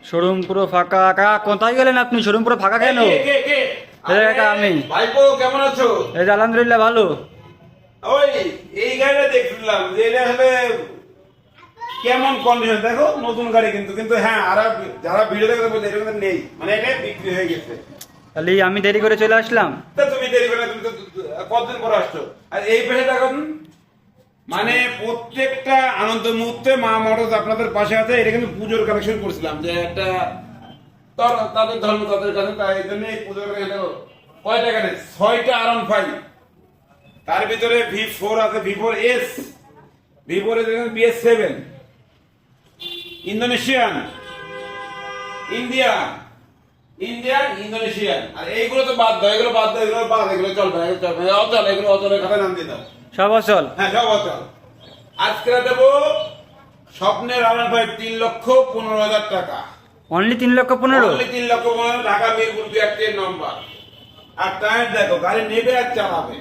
Showroom পুরো ফাঁকা। কাকা কোথায় গেলেন আপনি? শোরুম পুরো ফাঁকা কেন? এই কাকা আমি। ভাইপো কেমন আছো? এই যে আলহামদুলিল্লাহ ভালো। ওই এই গাড়িটা দেখছিলাম যে এটা আসলে কেমন কন্ডিশন দেখো, নতুন গাড়ি কিন্তু কিন্তু হ্যাঁ, আর যারা ভিডিও দেখতে বলছে এটা কিন্তু নেই, মানে এটা বিক্রি হয়ে গেছে। তাহলে আমি দেরি করে চলে আসলাম। তা তুমি দেরি করে না, তুমি তো কতদিন পরে আসছো। আর এই পেশে দেখুন, মানে প্রত্যেকটা আনন্দ মুহূর্তে মা মোটরস আপনাদের পাশে আছে। এটা কিন্তু পুজোর কালেকশন করছিলাম যে একটা তাদের ধর্ম তাদের কাছে, তাই এই জন্য এই পুজোর কালেকশন। কয়টা গাড়ি? 6টা R15, তার ভিতরে V4 আছে, V4S, V4 BS7, Indonesian, Indonesian. আর এইগুলো তো বাদ দাও, এগুলো বাদ দাও, এগুলো বাদ, এগুলো চলবে না, এগুলো চলবে না, অচল, এগুলো অচলের খাতায় নাম দিয়ে দাও। সব অচল? হ্যাঁ, সব অচল। আজকে দেবো স্বপ্নের R15 3,15,000 টাকা। অনলি 3,15,000? অনলি 3,15,000, ঢাকা মিরপুর বিআরটির নম্বর। আর টায়ার দেখো, গাড়ি নেবে আর চালাবে।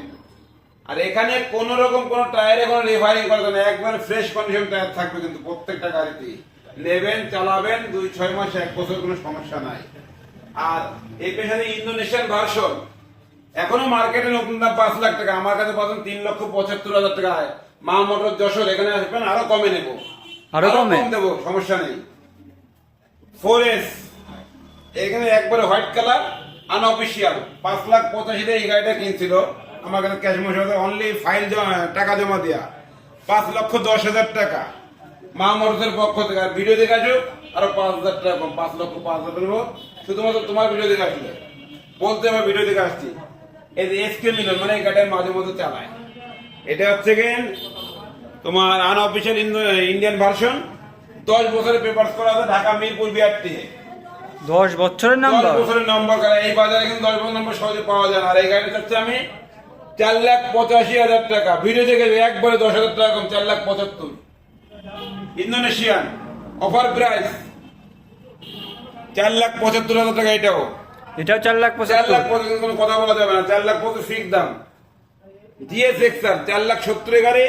আর এখানে কোন রকম কোন টায়ারে কোনো রিফাইনিং করবে না, একবার ফ্রেশ কন্ডিশন টায়ার থাকবে কিন্তু প্রত্যেকটা গাড়িতেই। নেবেন, চালাবেন, 2-6 মাস 1 বছর কোনো সমস্যা নাই। আর এই পেছনে ইন্দোনেশিয়ান ভার্সন এখনো মার্কেটে নতুন দাম 5 লাখ টাকা, আমার কাছে পাচ্ছেন 3,75,000 টাকায়। মা মোটর যশোর, এখানে আসবেন আরো কমে নেবো, আরো কমে দেবো, সমস্যা নেই। 4S এখানে একবারে হোয়াইট কালার, আনঅফিসিয়াল, 5,85,000 এই গাড়িটা কিনছিল আমার কাছে ক্যাশ মশলা, অনলি ফাইল টাকা জমা দেয়া 5,10,000 টাকা মা মোটরসের পক্ষ থেকে। আর ভিডিও দেখে আসুক আরো 5,000 টাকা কম, 5,05,000 দেবো শুধুমাত্র তোমার ভিডিও দেখে আসলে। বলতে আমার ভিডিও দেখে আসছি। এই যে এসকে মিলন, মানে এই গাড়িটা মাঝে মধ্যে চালায়। এটা হচ্ছে গেন তোমার আনঅফিসিয়াল ইন্ডিয়ান ভার্সন, 10 বছরের পেপারস করা আছে, ঢাকা মিরপুর বিআরটি। 10 বছরের নাম্বার? 10 বছরের নম্বর গাড়ি। এই বাজারে কিন্তু 10 বছরের নম্বর সহজে পাওয়া যায় না। আর এই গাড়ি চাচ্ছি আমি 4,85,000 টাকা। ভিডিও দেখে একবারে 10,000 টাকা কম, 4,75,000। ইন্দোনেশিয়ান অফার প্রাইস 4,75,000 টাকা। এটাও 4,75,000? কোনো কথা বলা যাবে না, 4,75,000 ফিক্স দাম। জিএস এক্সার 4,70,000 গাড়ি,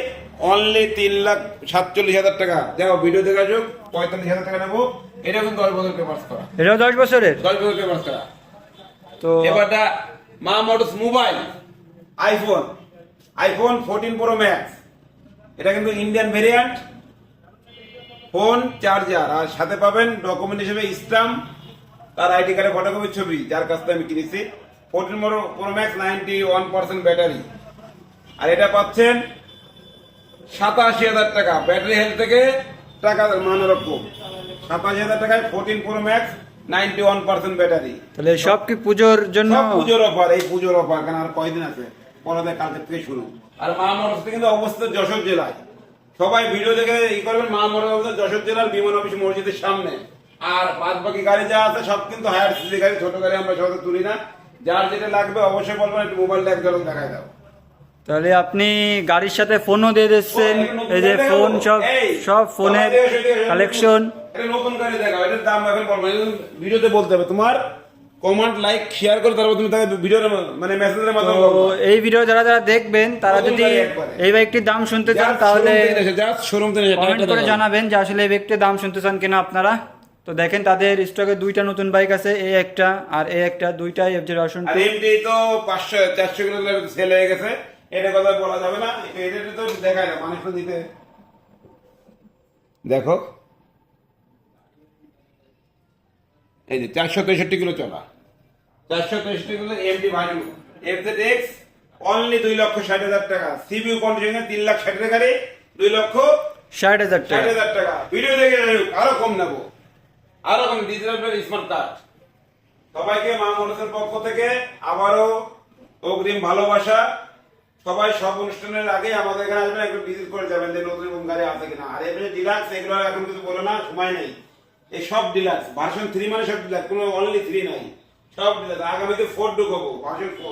অনলি 3,47,000 টাকা। দেখো ভিডিও দেখে আসুক, 45,000 টাকা নেবো। এটা কিন্তু 10 বছর পেপারস করা। এটাও 10 বছরের? 10 বছর পেপারস করা। তো এবারটা মা motors mobile iPhone 14 pro max. এটা কিন্তু ইন্ডিয়ান ভেরিয়েন্ট, ফোন, চার্জার, আর সাথে পাবেন ডকুমেন্ট হিসেবে স্ট্যাম্প, তার আইডি কার্ডে ফটোকপির ছবি, যার কাছ থেকে আমি কিনেছি। 14 প্রো ম্যাক্স 91% ব্যাটারি। আর এটা পাচ্ছেন 87,000 টাকা। ব্যাটারি হেলথ থেকে টাকা মান রকম 87,000 টাকায় 14 প্রো ম্যাক্স 91% ব্যাটারি। তাহলে সব কি পুজোর জন্য? সব পুজোর অফার, এই পুজোর অফার। কারণ আর কয়দিন আছে, পরে কালকে থেকে শুরু। আর মা মোটরস কিন্তু অবস্থিত যশোর জেলায়। সবাই ভিডিও দেখে ই করবেন, মা মোটরস যশোর জেলার বিমান অফিস মসজিদের সামনে। আর বাদ বাকি গাড়ি যা আছে সব কিন্তু হায়ার সিসি গাড়ি, ছোট গাড়ি আমরা সহজে তুলি না। যার যেটা লাগবে অবশ্যই বলবেন, একটু মোবাইলটা এক ঝলক দেখাই দাও। তাহলে আপনি গাড়ির সাথে ফোনও দিয়ে দিচ্ছেন? এই যে ফোন, সব ফোনের কালেকশন। এটা নতুন গাড়ি দেখাও, এটার দাম এখন বলবো, ভিডিওতে বলতে হবে। তোমার কমেন্ট, লাইক, শেয়ার করে তারপর তুমি তাকে ভিডিওর মানে মেসেজের মাধ্যমে বলবো। এই ভিডিও যারা যারা দেখবেন তারা যদি এই বাইকটির দাম শুনতে চান তাহলে কমেন্ট করে জানাবেন যে আসলে এই বাইকটির দাম শুনতে চান কিনা আপনারা। তো দেখেন তাদের স্টকে 2টা নতুন বাইক আছে, এই একটা আর এই একটা, 2টাই FJ Roshan 2। এমডি তো 500-400 কিলো সেল হয়ে গেছে, এটা কথা বলা যাবে না। এটা তো দেখায় না, মানুষ তো দিতে। দেখো এই যে 463 কিলো চলা, 463 kilo MD version FZX, only 2,60,000 টাকা। সিবিউ কন্ডিশনে 3,60,000 গাড়ি, 2,60,000 টাকা। ভিডিও দেখে আরো কম নেবো, আরো কম। Digital smart card. সবাইকে মা মোটরসের পক্ষ থেকে আবারও অগ্রিম ভালোবাসা। সবাই সব অনুষ্ঠানের আগে আমাদের এখানে আসবেন, একটু ভিজিট করে যাবেন যে নতুন গাড়ি আছে কিনা। আর এমনি ডিলাক্স এগুলো এখন কিছু বলো না, সময় নেই। এই সব ডিলাক্স ভার্সন 3 মানে সব ডিলাক্স, কোনো অনলি 3 নাই, সব ডিলাক্স। আগামীতে 4 ঢুকবো, ভার্সন 4।